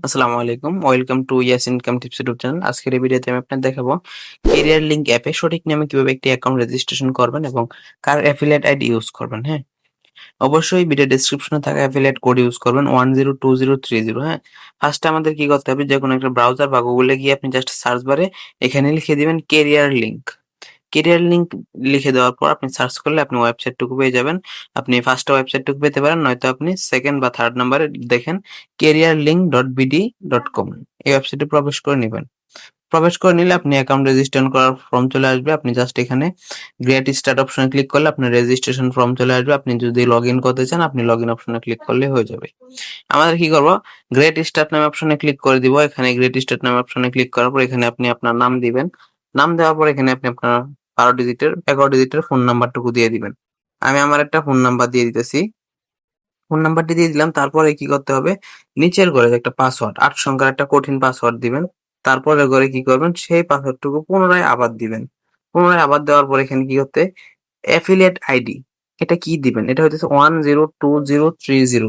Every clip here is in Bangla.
আসসালামু আলাইকুম। Welcome to yes income tips YouTube channel. আজকের এই ভিডিওতে আমি আপনাদের দেখাবো ক্যারিয়ার লিঙ্ক অ্যাপে সঠিক নিয়মে কিভাবে একটি অ্যাকাউন্ট রেজিস্ট্রেশন করবেন এবং কার অ্যাফিলিয়েট আইডি ইউজ করবেন, হ্যাঁ? অবশ্যই ভিডিও ডেসক্রিপশনে থাকা অ্যাফিলিয়েট কোড ইউজ করবেন 102030, হ্যাঁ? ফার্স্টে আমাদের কি করতে হবে, যেকোনো একটা ব্রাউজার বা গুগলে গিয়ে আপনি জাস্ট সার্চ বারে এখানে লিখে দিবেন ক্যারিয়ার লিঙ্ক। ক্যারিয়ার লিঙ্ক লিখে দেওয়ার পর আপনি সার্চ করলে আপনি ওয়েবসাইটটুকু পেয়ে যাবেন। আপনি ফার্স্টে ওয়েবসাইটটুকু পেতে পারেন, নয়তো আপনি সেকেন্ড বা থার্ড নাম্বারে দেখেন careerlink.bd.com, এই ওয়েবসাইটে প্রবেশ করে নিবেন। প্রবেশ করে নিলে আপনি অ্যাকাউন্ট রেজিস্ট্রেশন করার ফর্ম চলে আসবে। আপনি জাস্ট এখানে গেট স্টার্ট অপশনে ক্লিক করলে আপনার রেজিস্ট্রেশন ফর্ম চলে আসবে। আপনি যদি লগইন করতে চান আপনি লগইন অপশনে ক্লিক করলে হয়ে যাবে। আমাদের কি করব, গ্রেট স্টার্ট নামে অপশনে ক্লিক করে দিব। এখানে গ্রেট স্টার্ট নামে অপশনে ক্লিক করার পর এখানে আপনি আপনার নাম দিবেন। নাম দেওয়ার পর এখানে আপনি আপনার 11 ডিজিটের ফোন নাম্বারটুকু দিয়ে দিবেন। আমি আমার একটা ফোন নাম্বার দিয়ে দিতেছি। ফোন নাম্বারটি দিয়ে দিলাম। তারপরে কি করতে হবে, নিচের ঘরে একটা পাসওয়ার্ড 8 সংখ্যার একটা কঠিন পাসওয়ার্ড দিবেন। তারপরের ঘরে কি করবেন, সেই পাসওয়ার্ডটুকু পুনরায় আবার দিবেন। পুনরায় আবার দেওয়ার পর এখানে কি করতে, অ্যাফিলিয়েট আইডি এটা কি দিবেন, এটা হইতেছে 102030।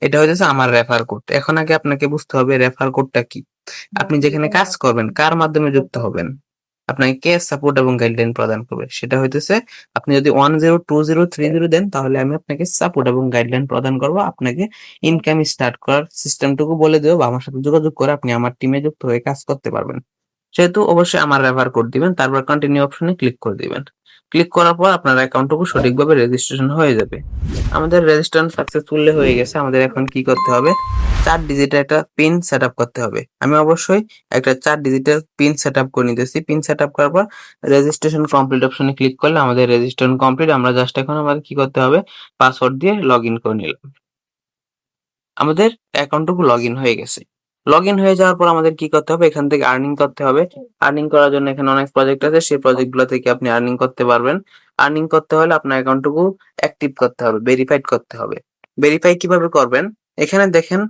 এটা হইতেছে আমার রেফার কোড। এখন আগে আপনাকে বুঝতে হবে রেফার কোডটা কি। আপনি যেখানে কাজ করবেন কার মাধ্যমে যুক্ত হবেন, আপনাকে কে সাপোর্ট এবং গাইডলাইন প্রদান করবে, সেটা হইতেছে আপনি যদি 102030 দেন তাহলে আমি আপনাকে সাপোর্ট এবং গাইডলাইন প্রদান করব। আপনাকে ইনকাম স্টার্ট করার সিস্টেমটুকু বলে দেবো বা আমার সাথে যোগাযোগ করে আপনি আমার টিমে যুক্ত হয়ে কাজ করতে পারবেন। সেহেতু অবশ্যই আমার রেফার কোড দিবেন, তারপর কন্টিনিউ অপশনে ক্লিক করে দিবেন। ক্লিক করার পর আপনার অ্যাকাউন্টটুকু সঠিকভাবে রেজিস্ট্রেশন হয়ে যাবে। আমাদের রেজিস্ট্রেশন সাকসেসফুলি হয়ে গেছে। আমাদের এখন কি করতে হবে, 4 ডিজিটের একটা পিন সেটআপ করতে হবে। আমি অবশ্যই একটা 4 ডিজিটের পিন সেটআপ করে নিতেছি। পিন সেটআপ করার পর রেজিস্ট্রেশন কমপ্লিট অপশনে ক্লিক করলে আমাদের রেজিস্ট্রেশন কমপ্লিট। আমরা জাস্ট এখন আমাদের কি করতে হবে, পাসওয়ার্ড দিয়ে লগইন করে নিলাম। আমাদের অ্যাকাউন্টটুকু লগইন হয়ে গেছে। লগইন হয়ে যাওয়ার পর আমাদের কি করতে হবে, এখান থেকে আর্নিং করতে হবে। আর্নিং করার জন্য এখানে অনেক প্রজেক্ট আছে, সেই প্রজেক্টগুলো থেকে আপনি আর্নিং করতে পারবেন। আর্নিং করতে হলে আপনার অ্যাকাউন্টটুকু অ্যাক্টিভ করতে হবে, ভেরিফাইড করতে হবে। ভেরিফাই কিভাবে করবেন, এখানে দেখেন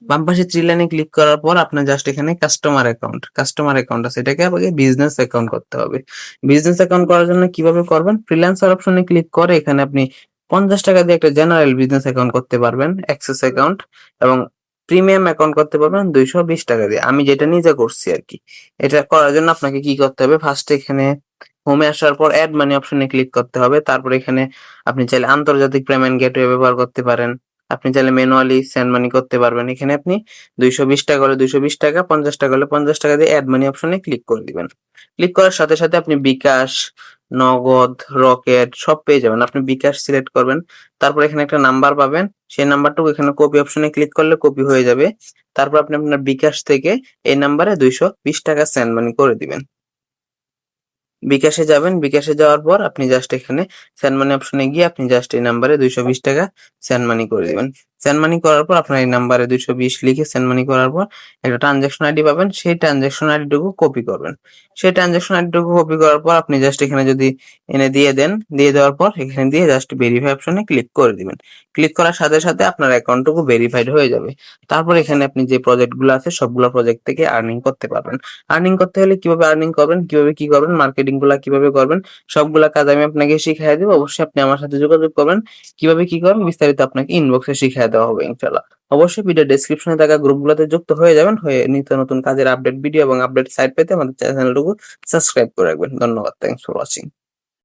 বাম পাশে 3 লাইনে ক্লিক করার পর আপনার জাস্ট এখানে কাস্টমার অ্যাকাউন্ট আছে, এটাকে আপনাকে বিজনেস অ্যাকাউন্ট করতে হবে। বিজনেস অ্যাকাউন্ট করার জন্য কিভাবে করবেন, ফ্রিল্যান্সার অপশনে ক্লিক করে এখানে আপনি 50 টাকা দিয়ে একটা জেনারেল বিজনেস অ্যাকাউন্ট করতে পারবেন, অ্যাক্সেস অ্যাকাউন্ট, এবং প্রিমিয়াম অ্যাকাউন্ট করতে পারবেন 220 টাকা দিয়ে। আমি যেটা নিজে করছি আর কি। এটা করার জন্য আপনাকে কি করতে হবে, ফার্স্ট এখানে হোমে আসার পর অ্যাড মানি অপশনে ক্লিক করতে হবে। তারপর এখানে আপনি চাইলে আন্তর্জাতিক পেমেন্ট গেটওয়ে ব্যবহার করতে পারেন। আপনি চাইলে ম্যানুয়ালি সেন্ড মানি করতে পারবেন। এখানে আপনি 220 টাকা হলে 220 টাকা, 50 টাকা হলে 50 টাকা দিয়ে অ্যাড মানি অপশনে ক্লিক করে দিবেন। ক্লিক করার সাথে সাথে আপনি বিকাশ, নগদ, রকেট সব পেয়ে যাবেন। আপনি বিকাশ সিলেক্ট করবেন, তারপর এখানে একটা নাম্বার পাবেন, সেই নাম্বারটুকু এখানে কপি অপশনে ক্লিক করলে কপি হয়ে যাবে। তারপর আপনি আপনার বিকাশ থেকে এই নাম্বারে 220 টাকা সেন্ড মানি করে দিবেন। বিকাশে যাবেন, বিকাশে যাওয়ার পর আপনি জাস্ট এখানে সেন্ড মানি অপশনে গিয়ে আপনি জাস্ট এই নাম্বারে 220 টাকা সেন্ড মানি করে দিবেন। সেন্ড মানি করার পর আপনার এই নাম্বারে 220 লিখে সেন্ড মানি করার পর একটা ট্রানজাকশন আইডি পাবেন, সেই ট্রানজাকশন আইডিটুকু কপি করবেন। সেই ট্রানজাকশন আইডিটুকু কপি করার পর আপনি জাস্ট এখানে যদি এনে দিয়ে দেন, দিয়ে দেওয়ার পর এখানে দিয়ে জাস্ট ভেরিফাই অপশনে ক্লিক করে দিবেন। ক্লিক করার সাথে সাথে আপনার অ্যাকাউন্টটুকু ভেরিফাইড হয়ে যাবে। তারপর এখানে আপনি যে প্রজেক্টগুলো আছে সবগুলো প্রজেক্ট থেকে আর্নিং করতে পারবেন। আর্নিং করতে হলে কিভাবে আর্নিং করবেন, কিভাবে কি করবেন, মার্কেটিং গুলা কিভাবে করবেন, সবগুলা কাজ আমি আপনাকে শিখিয়ে দেবো। অবশ্যই আপনি আমার সাথে যোগাযোগ করবেন। কিভাবে কি করবেন বিস্তারিত আপনাকে ইনবক্সে শিখিয়ে দেওয়া হবে ইনশাআল্লাহ। অবশ্যই ভিডিও ডেসক্রিপশনে থাকা গ্রুপগুলোতে যুক্ত হয়ে যাবেন, হয়ে নিত্য নতুন কাজের আপডেট ভিডিও এবং আপডেট সাইট পেতে আমাদের চ্যানেলটুকু সাবস্ক্রাইব করে রাখবেন। ধন্যবাদ। Thanks for watching.